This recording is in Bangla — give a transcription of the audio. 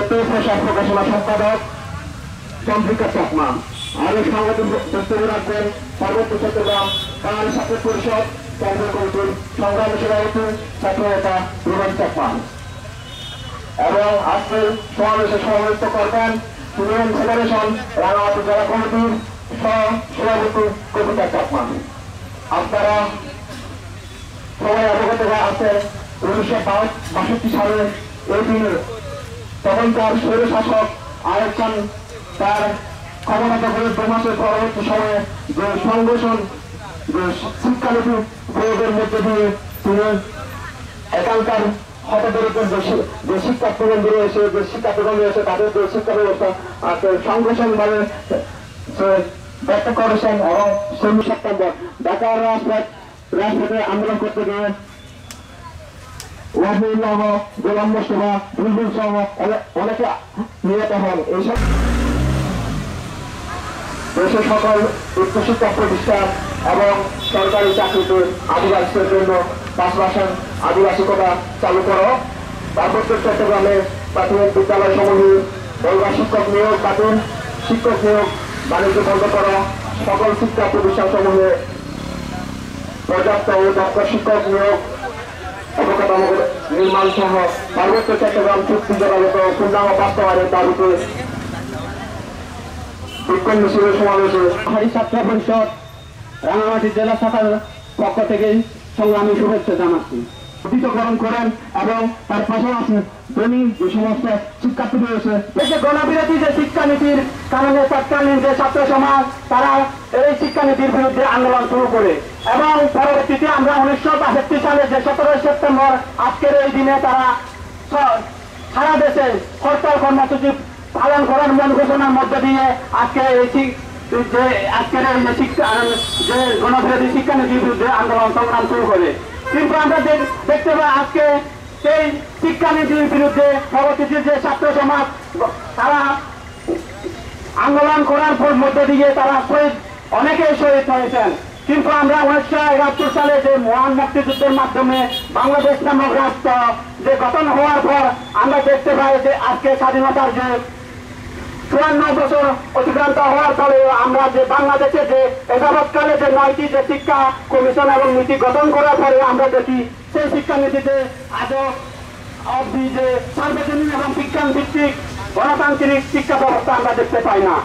প্রশাসন প্রকাশনা সম্পাদক চন্দ্রিকা চাকমা। আরো সাংবাদিক বক্তব্য রাখবেন পার্বত্য চট্টগ্রাম বাঙালি ছাত্র পরিষদ কেন্দ্রীয় কমিটির সংগ্রামী সভাপতি ছাত্রনেতা রুবেন চাকমা এবং আজকের সমাবেশে সভাপতিত্ব করবেন ইউনিয়ন ফেডারেশন রাঙামাটি জেলা কমিটির সভাপতি কবিতা চাকমা। আপনারা সবাই অবগত আছেন 1962 সালে এই দিনে তখনকার স্বৈর শাসক আইয়ুব খান তার ক্ষমতা দখলের 2 মাসের পরবর্তী সময়ে যে সংগঠন শিক্ষানীতি প্রয়োগের মধ্যে দিয়ে তিনি এখানকার হতদরিদ্র যে শিক্ষার্থীগণ রয়েছে যে শিক্ষার্থীগণ রয়েছে তাদের যে শিক্ষা ব্যবস্থা সংগঠন মানে ব্যক্ত করেছেন এবং 16 সেপ্টেম্বর ঢাকার রাজপথে আন্দোলন করতে গিয়ে ওয়াহিদুল্লাহ গোলাম মোস্তফা বুলবুল সহ অনেকে নিহত হন। এইসব দেশের সকল উচ্চশিক্ষা প্রতিষ্ঠান এবং সরকারি চাকরিতে আদিবাসীদের জন্য 5% আদিবাসী কোটা চালু করো, পার্বত্য চট্টগ্রামে প্রাথমিক বিদ্যালয় সমূহে বৈবা শিক্ষক নিয়োগ বাতিল, শিক্ষক নিয়োগ বাণিজ্য বন্ধ করো, সকল শিক্ষা প্রতিষ্ঠান সমূহে পর্যাপ্ত ও দক্ষ শিক্ষক নিয়োগ অবকাঠামো নির্মাণ সহ পার্বত্য চট্টগ্রাম চুক্তি জোড়াগত পূর্ণাঙ্গ বাস্তবায়নের দাবিতে বিক্ষোভ মিছিলের সমাবেশে ছাত্র পরিষদ রাঙামাটি জেলা শাখার পক্ষ থেকে সংগ্রামী শুভেচ্ছা জানাচ্ছি। গ্রহণ করেন এবং তার পাশাপাশি দৈনিক যে সমস্ত শিক্ষার্থী রয়েছে দেশে গণবিরোধী যে শিক্ষানীতির কারণে তৎকালীন যে ছাত্র সমাজ তারা এই শিক্ষানীতির বিরুদ্ধে আন্দোলন শুরু করে এবং পরবর্তীতে আমরা 1962 সালে যে 17 সেপ্টেম্বর আজকের এই দিনে তারা সারা দেশে হরতাল কর্মসূচি পালন করার মন ঘোষণার মধ্য দিয়ে আজকের যে গণবিরোধী শিক্ষানীতির বিরুদ্ধে আন্দোলন সংগ্রাম শুরু করে। কিন্তু আমরা দেখতে পাই আজকে সেই শিক্ষানীতির বিরুদ্ধে পরবর্তীতে যে ছাত্র সমাজ তারা আন্দোলন করার মধ্য দিয়ে তারা অনেকেই শহীদ হয়েছেন। কিন্তু আমরা 1971 সালে যে মহান মুক্তিযুদ্ধের মাধ্যমে বাংলাদেশ নামক রাষ্ট্র যে গঠন হওয়ার পর আমরা দেখতে পাই যে আজকে স্বাধীনতার যে 54 বছর অতিক্রান্ত হওয়ার ফলে আমরা যে বাংলাদেশে যে এযাবৎকালে যে 9টি যে শিক্ষা কমিশন এবং নীতি গঠন করার পরে আমরা দেখি সেই শিক্ষানীতিতে আজও অবধি যে সার্বজনীন এবং বিজ্ঞান ভিত্তিক গণতান্ত্রিক শিক্ষা ব্যবস্থা আমরা দেখতে পাই না।